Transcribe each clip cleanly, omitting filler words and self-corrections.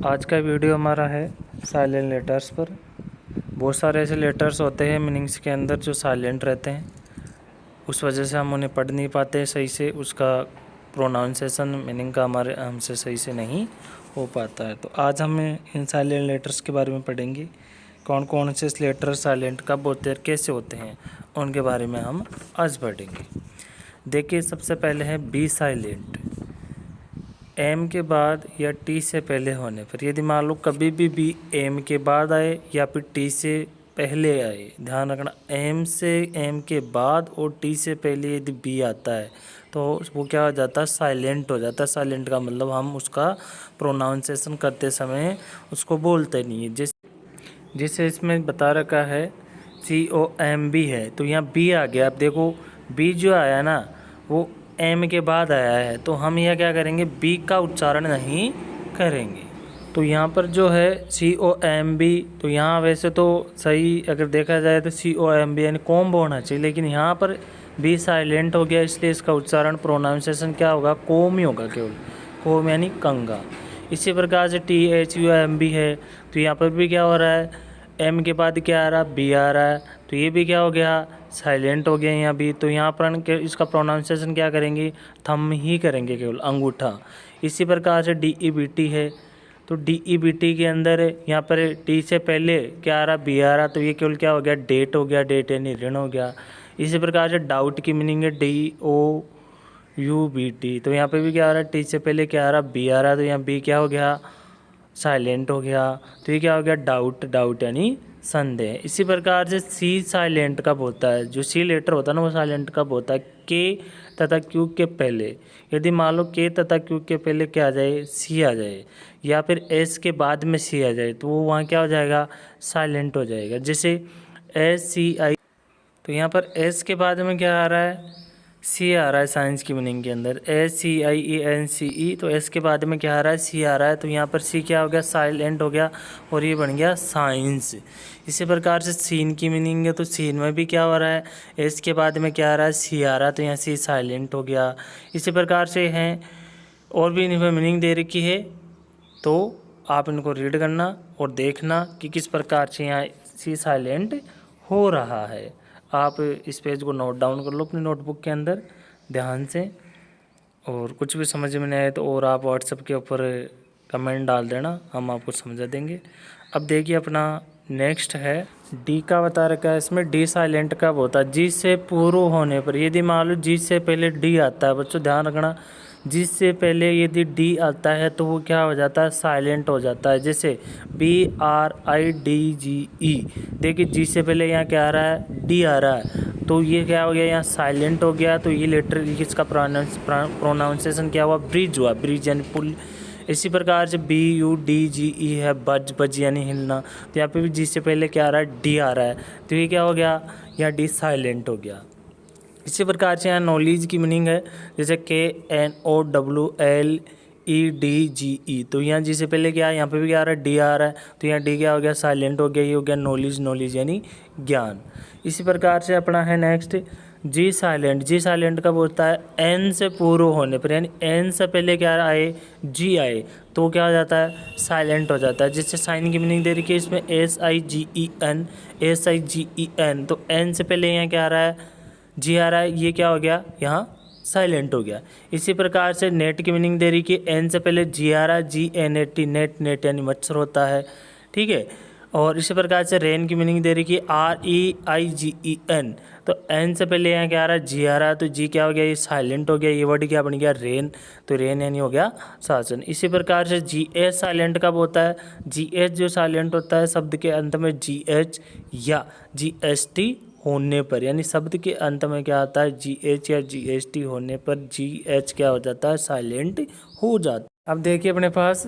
आज का वीडियो हमारा है साइलेंट लेटर्स पर। बहुत सारे ऐसे लेटर्स होते हैं मीनिंग्स के अंदर जो साइलेंट रहते हैं, उस वजह से हम उन्हें पढ़ नहीं पाते सही से, उसका प्रोनाउंसिएशन मीनिंग का हमारे हमसे सही से नहीं हो पाता है। तो आज हम इन साइलेंट लेटर्स के बारे में पढ़ेंगे, कौन कौन से लेटर साइलेंट कब होते हैं, कैसे होते हैं, उनके बारे में हम आज पढ़ेंगे। देखिए, सबसे पहले है बी साइलेंट। एम के बाद या टी से पहले होने पर, यदि मान लो कभी भी एम के बाद आए या फिर टी से पहले आए, ध्यान रखना, एम के बाद और टी से पहले यदि बी आता है तो वो क्या हो जाता है, साइलेंट हो जाता है। साइलेंट का मतलब हम उसका प्रोनाउंसिएशन करते समय उसको बोलते नहीं है। जैसे इसमें बता रखा है COMB है, तो यहाँ बी आ गया। अब देखो, बी जो आया ना वो एम के बाद आया है, तो हम यह क्या करेंगे, बी का उच्चारण नहीं करेंगे। तो यहाँ पर जो है COMB, तो यहाँ वैसे तो सही अगर देखा जाए तो COMB यानी कॉम्ब होना चाहिए, लेकिन यहाँ पर बी साइलेंट हो गया, इसलिए इसका उच्चारण प्रोनाउंसिएशन क्या होगा, कोम ही होगा, केवल कोम यानी कंगा। इसी प्रकार से THUMB है, तो यहाँ पर भी क्या हो रहा है, एम के बाद क्या आ रहा है, बी आ रहा है, तो ये भी क्या हो गया, साइलेंट हो गया यहाँ भी। तो यहाँ पर इसका प्रोनाउंसिएशन क्या करेंगे, थंब ही करेंगे, केवल अंगूठा। इसी प्रकार से DEBT है, तो DEBT के अंदर यहाँ पर टी से पहले क्या आ रहा, बी आ रहा, तो ये केवल क्या हो गया, डेट हो गया, डेट यानी ऋण हो गया। इसी प्रकार से डाउट की मीनिंग है DOUBT, तो यहाँ पे भी क्या आ रहा है, टी से पहले क्या आ रहा, बी आ रहा, तो यहाँ बी क्या हो गया, साइलेंट हो गया। तो ये क्या हो गया, डाउट, डाउट यानी संदेह। इसी प्रकार से सी साइलेंट कब होता है, जो सी लेटर होता है ना वो साइलेंट कब होता है, के तथा क्यू के पहले। यदि मान लो के तथा क्यू के पहले क्या आ जाए, सी आ जाए, या फिर एस के बाद में सी आ जाए, तो वो वहाँ क्या हो जाएगा, साइलेंट हो जाएगा। जैसे SCI, तो यहाँ पर एस के बाद में क्या आ रहा है, सी आ रहा है साइंस की मीनिंग के अंदर, SCIENCE, तो एस के बाद में क्या आ रहा है, सी आ रहा है, तो यहाँ पर सी क्या हो गया, साइलेंट हो गया और ये बन गया साइंस। इसी प्रकार से सीन की मीनिंग है, तो सीन में भी क्या हो रहा है, एस के बाद में क्या आ रहा है, सी आ रहा है, तो यहाँ सी साइलेंट हो गया। इसी प्रकार से हैं और भी इनमें मीनिंग दे रखी है, तो आप इनको रीड करना और देखना कि किस प्रकार से यहाँ सी साइलेंट हो रहा है। आप इस पेज को नोट डाउन कर लो अपनी नोटबुक के अंदर ध्यान से, और कुछ भी समझ में नहीं आए तो और आप व्हाट्सएप के ऊपर कमेंट डाल देना, हम आपको समझा देंगे। अब देखिए अपना नेक्स्ट है डी का बता रखा है, इसमें डी साइलेंट कब होता है, जी से पूर्व होने पर। यदि मान लो जी से पहले डी आता है, बच्चों ध्यान रखना, जी से पहले यदि डी आता है तो वो क्या हो जाता है, साइलेंट हो जाता है। जैसे BRIDGE, देखिए जी से पहले यहाँ क्या आ रहा है, डी आ रहा है, तो ये क्या हो गया, यहाँ साइलेंट हो गया। तो ये लेटर इसका प्रोनाउंसिएशन क्या हुआ, ब्रिज हुआ, ब्रिज यानी पुल। इसी प्रकार से BUDGE है, बज, बज यानी हिलना, तो यहाँ पे भी जी से पहले क्या आ रहा है, डी आ रहा है, तो ये क्या हो गया, यहाँ डी साइलेंट हो गया। इसी प्रकार से यहाँ नॉलेज की मीनिंग है, जैसे KNOWLEDGE, तो यहाँ जी से पहले क्या है, यहाँ पे भी क्या आ रहा है, डी आ रहा है, तो यहाँ डी क्या हो गया, साइलेंट हो गया, ये हो गया नॉलेज, नॉलेज यानी ज्ञान। इसी प्रकार से अपना है नेक्स्ट जी साइलेंट। जी साइलेंट कब होता है, एन से पूर्व होने पर, यानी एन से पहले क्या आए, जी आए, तो क्या हो जाता है, साइलेंट हो जाता है। जिससे साइन की मीनिंग दे रखी है इसमें SIGEN, SIGEN, तो एन से पहले यहाँ क्या आ रहा है, जी आ रहा है, ये क्या हो गया, यहाँ साइलेंट हो गया। इसी प्रकार से नेट की मीनिंग दे रही कि एन से पहले जी आ रहा है, GNET, नेट, नेट यानी मच्छर होता है, ठीक है। और इसी प्रकार से रेन की मीनिंग दे रही कि REIGEN, तो एन से पहले यहाँ क्या आ रहा है, जी आ रहा है, तो जी क्या हो गया, ये साइलेंट हो गया, ये वर्ड क्या बन गया, रेन, तो रेन यानी हो गया शासन। इसी प्रकार से GH साइलेंट कब होता है, GH जो साइलेंट होता है शब्द के अंत में GH या GST होने पर, यानी शब्द के अंत में क्या आता है, GH या GST होने पर GH क्या हो जाता है, साइलेंट हो जाता है। अब देखिए अपने पास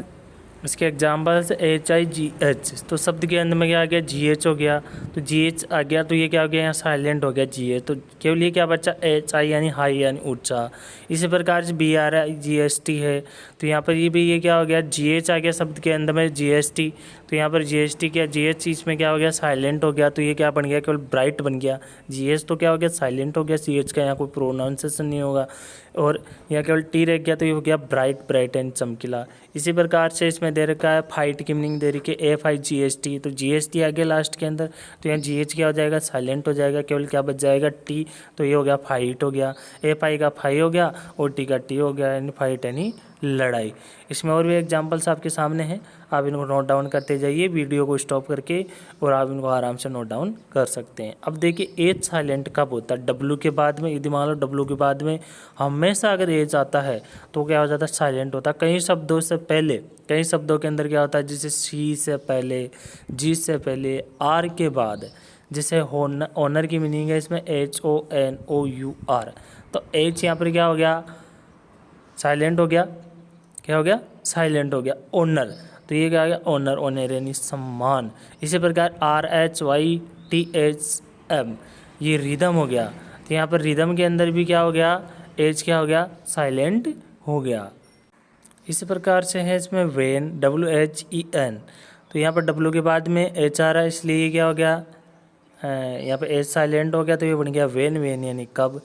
इसके एग्जाम्पल्स HIGH, तो शब्द के अंत में क्या आ गया, GH हो गया, तो GH आ गया, तो ये क्या हो गया, यहाँ साइलेंट हो गया GH, तो केवल ये क्या बच्चा HI यानी हाई यानी ऊंचा। इसी प्रकार से BRIGST है, तो यहाँ पर ये भी ये क्या हो गया, GH आ गया शब्द के अंत में GST, तो यहाँ पर GST क्या, GH इसमें क्या हो गया, साइलेंट हो गया, तो ये क्या बन गया, केवल ब्राइट बन गया। GH तो क्या हो गया, साइलेंट हो गया, CH का यहाँ कोई प्रोनाउंसिएशन नहीं होगा, और यहाँ केवल T रह गया, तो ये हो गया ब्राइट, ब्राइट एंड चमकीला। इसी प्रकार से इसमें दे रखा है फाइट की मीनिंग दे रखी है FIGHT, तो GST आ गया लास्ट के अंदर, तो यहाँ GH क्या हो जाएगा, साइलेंट हो जाएगा, केवल क्या बच जाएगा, T, तो ये हो गया फाइट हो गया, FI का फाई हो गया और T का टी हो गया, यानी फाइट यानी लड़ाई। इसमें और भी एग्जाम्पल्स आपके सामने हैं, आप इनको नोट डाउन करते जाइए वीडियो को स्टॉप करके, और आप इनको आराम से नोट डाउन कर सकते हैं। अब देखिए एच साइलेंट कब होता है, W के बाद में, यदि मान लो W के बाद में हमेशा अगर एच आता है तो क्या हो जाता है, साइलेंट होता है। कई शब्दों से पहले, कई शब्दों के अंदर क्या होता है, जैसे C से पहले, G से पहले, R के बाद, जैसे ऑनर की मीनिंग है इसमें HONOUR, तो H यहाँ पर क्या हो गया, साइलेंट हो गया, क्या हो गया, साइलेंट हो गया, ओनर, तो ये क्या आ गया, ऑनर, ऑनर यानी सम्मान। इसी प्रकार RHYTHM ये रिदम हो गया, तो यहाँ पर रिदम के अंदर भी क्या हो गया, एच क्या हो गया, साइलेंट हो गया। इसी प्रकार से है इसमें वेन, WHEN, तो यहाँ पर W के बाद में H आ रहा है, इसलिए ये क्या हो गया, यहाँ पर एच साइलेंट हो गया, तो ये बन गया वेन, वेन यानी कब।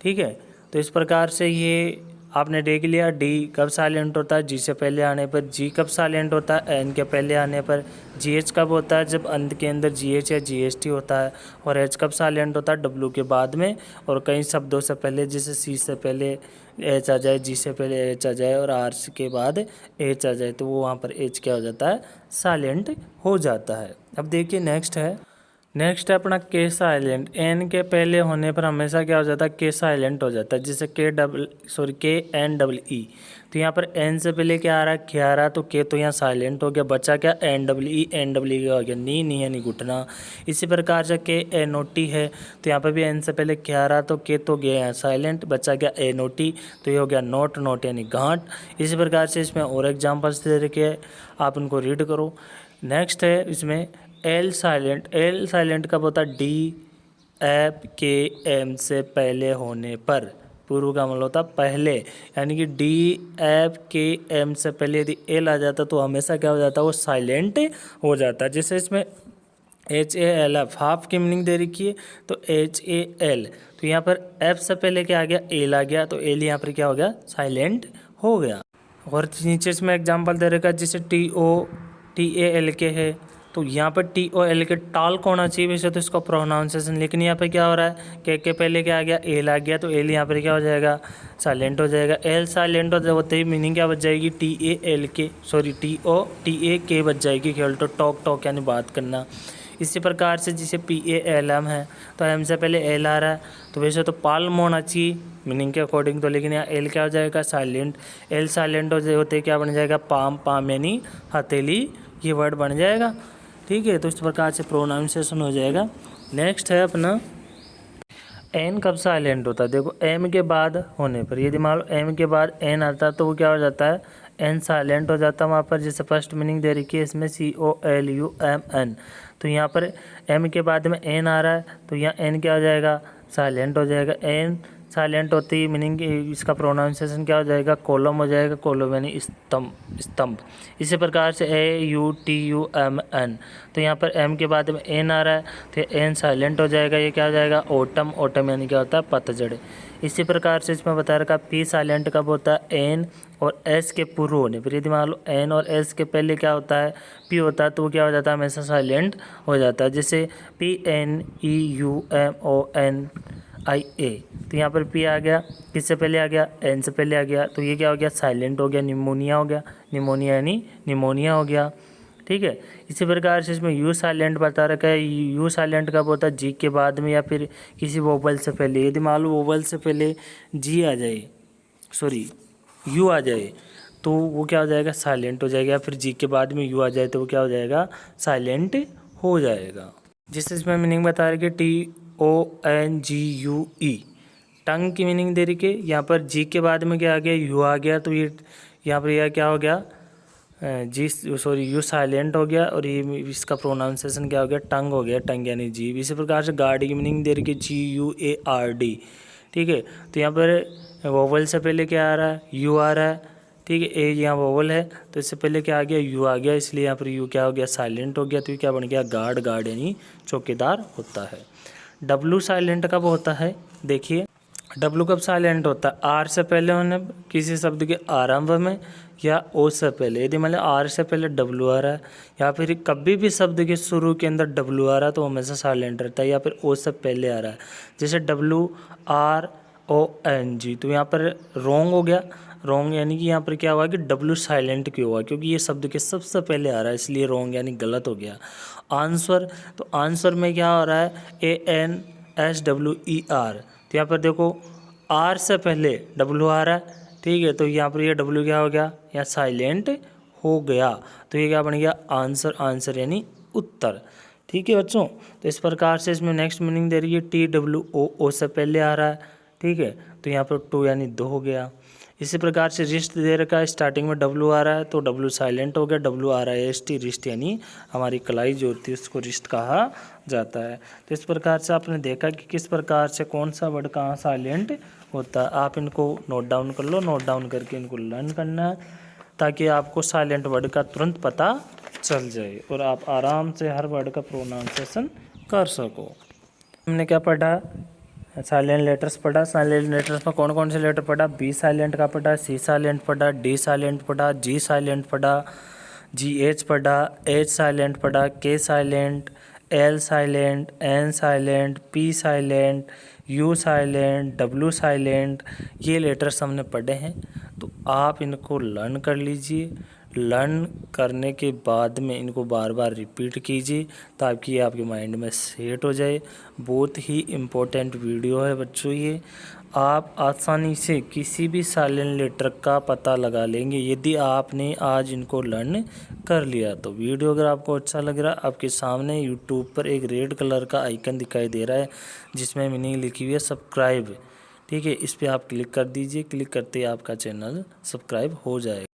ठीक है, तो इस प्रकार से ये आपने देख लिया, D कब साइलेंट होता है, G से पहले आने पर, G कब साइलेंट होता है, N के पहले आने पर, GH कब होता है, जब अंत के अंदर GH या GST होता है, और H कब साइलेंट होता है, W के बाद में, और कई शब्दों से पहले, जैसे C से पहले H आ जाए, G से पहले H आ जाए, और R के बाद H आ जाए, तो वो वहाँ पर H क्या हो जाता है, साइलेंट हो जाता है। अब देखिए नेक्स्ट है नेक्स्ट है अपना के साइलेंट। एन के पहले होने पर हमेशा क्या हो जाता है, के साइलेंट हो जाता है, जैसे KNEE, तो यहाँ पर एन से पहले क्या आ रहा है, के आ रहा है, तो के तो यहाँ साइलेंट हो गया, बचा क्या, NEE, NEE क्या हो गया, नी, नी यानी घुटना। इसी प्रकार से KNOT है, तो यहाँ पर भी एन से पहले के आ रहा, तो के तो गया यहाँ साइलेंट, बचा गया NOT, तो ये हो गया नोट, नोट यानी गांठ। इसी प्रकार से इसमें और एग्जाम्पल्स दे रखे, आप उनको रीड करो। नेक्स्ट है इसमें एल साइलेंट। एल साइलेंट कब होता है, DFKM से पहले होने पर, पूर्व का मतलब होता पहले, यानी कि DFKM से पहले यदि एल आ जाता तो हमेशा क्या हो जाता है, वो साइलेंट हो जाता है। जैसे इसमें HALF, हाफ की मीनिंग दे रखी है, तो HAL, तो यहाँ पर F से पहले क्या आ गया, एल आ गया, तो एल यहाँ पर क्या हो गया, साइलेंट हो गया। और नीचे इसमें एग्जाम्पल दे रखा है, जैसे TOTALK है, तो यहाँ पर TOL के टाल को होना चाहिए वैसे तो इसका प्रोनाउंसिएशन, लेकिन यहाँ पे क्या हो रहा है, के पहले क्या आ गया, एल आ गया, तो एल यहाँ पर क्या हो जाएगा, साइलेंट हो जाएगा। एल साइलेंट होते ही मीनिंग क्या बच जाएगी, TAK बच जाएगी, केवल तो टॉक, टॉक यानी बात करना। इसी प्रकार से जैसे PALM है, तो एम से पहले एल आ रहा है, तो वैसे तो पाल्म होना चाहिए मीनिंग के अकॉर्डिंग, तो लेकिन यहाँ एल क्या हो जाएगा, साइलेंट। एल साइलेंट होते क्या बन जाएगा, पाम, पाम यानी हथेली, ये वर्ड बन जाएगा। ठीक है, तो इस प्रकार से प्रोनाउंसिएशन हो जाएगा। नेक्स्ट है अपना एन कब साइलेंट होता है। देखो एम के बाद होने पर, यदि मान लो एम के बाद एन आता है तो वो क्या हो जाता है, एन साइलेंट हो जाता है वहाँ पर। जैसे फर्स्ट मीनिंग दे रखी है इसमें COLUMN, तो यहाँ पर एम के बाद में एन आ रहा है, तो यहाँ एन क्या हो जाएगा, साइलेंट हो जाएगा। एन साइलेंट होती है मीनिंग इसका प्रोनाउंसिएशन क्या हो जाएगा, कोलम हो जाएगा, कोलम यानी स्तंभ, स्तंभ। इसी प्रकार से AUTUMN, तो यहाँ पर एम के बाद में एन आ रहा है, तो एन साइलेंट हो जाएगा, ये क्या हो जाएगा, ओटम, ओटम यानी क्या होता है, पतझड़। इसी प्रकार से इसमें बता रखा पी साइलेंट कब होता है, एन और एस के पूर्व होने पर। यदि मान लो एन और एस के पहले क्या होता है, पी होता है, तो वो क्या हो जाता है, हमेशा साइलेंट हो जाता है। जैसे PNEUMONIA, तो यहाँ पर पी आ गया, किससे पहले आ गया, एन से पहले आ गया, तो ये क्या हो गया, साइलेंट हो गया, निमोनिया हो गया, निमोनिया यानी निमोनिया हो गया। ठीक है, इसी प्रकार से इसमें यू साइलेंट बता रखा है। यू साइलेंट कब होता है, जी के बाद में या फिर किसी वोवल से पहले। यदि मान लो वोवल से पहले जी आ जाए, सॉरी यू आ जाए, तो वो क्या हो जाएगा, साइलेंट हो जाएगा। या फिर जी के बाद में यू आ जाए तो वो क्या हो जाएगा, साइलेंट हो जाएगा। जिससे इसमें मीनिंग बता रही है TONGUE, टंग की मीनिंग दे रही है। यहाँ पर जी के बाद में क्या आ गया, यू आ गया, तो ये यहाँ पर यह क्या हो गया, जी सॉरी यू साइलेंट हो गया, और ये इसका प्रोनाउंसिएशन क्या हो गया, टंग हो गया, टंग यानी जीभ। इसी प्रकार से गार्ड की मीनिंग दे रही है GUARD। ठीक है, तो यहाँ पर वोवल से पहले क्या आ रहा है, यू आ रहा है। ठीक है। ए यहाँ वोवल है तो इससे पहले क्या आ गया, यू आ गया, इसलिए यहाँ पर यू क्या हो गया, साइलेंट हो गया, तो ये क्या बन गया, गार्ड। गार्ड यानी चौकीदार होता है। डब्लू साइलेंट कब होता है, देखिए डब्लू कब साइलेंट होता है, आर से पहले होने किसी शब्द के आरंभ में या ओ से पहले। यदि मतलब आर से पहले डब्लू आ रहा है या फिर कभी भी शब्द के शुरू के अंदर डब्लू आ रहा है तो हमेशा साइलेंट रहता है, या फिर ओ से पहले आ रहा है, जैसे WRONG, तो यहाँ पर रॉन्ग हो गया। रॉन्ग यानी कि यहाँ पर क्या हुआ कि डब्लू साइलेंट क्यों हुआ, क्योंकि ये शब्द के सबसे पहले आ रहा है, इसलिए रॉन्ग यानी गलत हो गया। आंसर, तो आंसर में क्या हो रहा है, ANSWER, तो यहाँ पर देखो आर से पहले डब्लू आ रहा है, ठीक है, तो यहाँ पर ये डब्लू क्या हो गया, यहाँ साइलेंट हो गया, तो ये क्या बन गया, आंसर। आंसर यानी उत्तर। ठीक है बच्चों, तो इस प्रकार से इसमें नेक्स्ट मीनिंग दे रही है, TWO से पहले आ रहा है, ठीक है, तो यहाँ पर 2 यानी 2 हो गया। इसी प्रकार से रिस्ट दे रखा है, स्टार्टिंग में डब्लू आ रहा है तो डब्लू साइलेंट हो गया, WRIST, रिस्ट यानी हमारी कलाई जो होती है उसको रिस्ट कहा जाता है। तो इस प्रकार से आपने देखा कि किस प्रकार से कौन सा वर्ड कहाँ साइलेंट होता है। आप इनको नोट डाउन कर लो, नोट डाउन करके इनको लर्न करना है ताकि आपको साइलेंट वर्ड का तुरंत पता चल जाए और आप आराम से हर वर्ड का प्रोनाउंसिएशन कर सको। हमने क्या पढ़ा, साइलेंट लेटर्स पढ़ा। साइलेंट लेटर्स में कौन कौन से लेटर पढ़ा, बी साइलेंट का पढ़ा, सी साइलेंट पढ़ा, डी साइलेंट पढ़ा, जी साइलेंट पढ़ा, GH पढ़ा, H साइलेंट पढ़ा, K silent, L silent, N silent, P silent, U silent, W silent, ये लेटर्स हमने पढ़े हैं। तो आप इनको लर्न कर लीजिए, लर्न करने के बाद में इनको बार बार रिपीट कीजिए ताकि आपके माइंड में सेट हो जाए। बहुत ही इम्पोर्टेंट वीडियो है बच्चों ये, आप आसानी से किसी भी साइलेंट लेटर का पता लगा लेंगे यदि आपने आज इनको लर्न कर लिया तो। वीडियो अगर आपको अच्छा लग रहा है, आपके सामने यूट्यूब पर एक रेड कलर का आइकन दिखाई दे रहा है जिसमें मीनिंग लिखी हुई है सब्सक्राइब, ठीक है, इस पर आप क्लिक कर दीजिए। क्लिक करते ही आपका चैनल सब्सक्राइब हो जाएगा।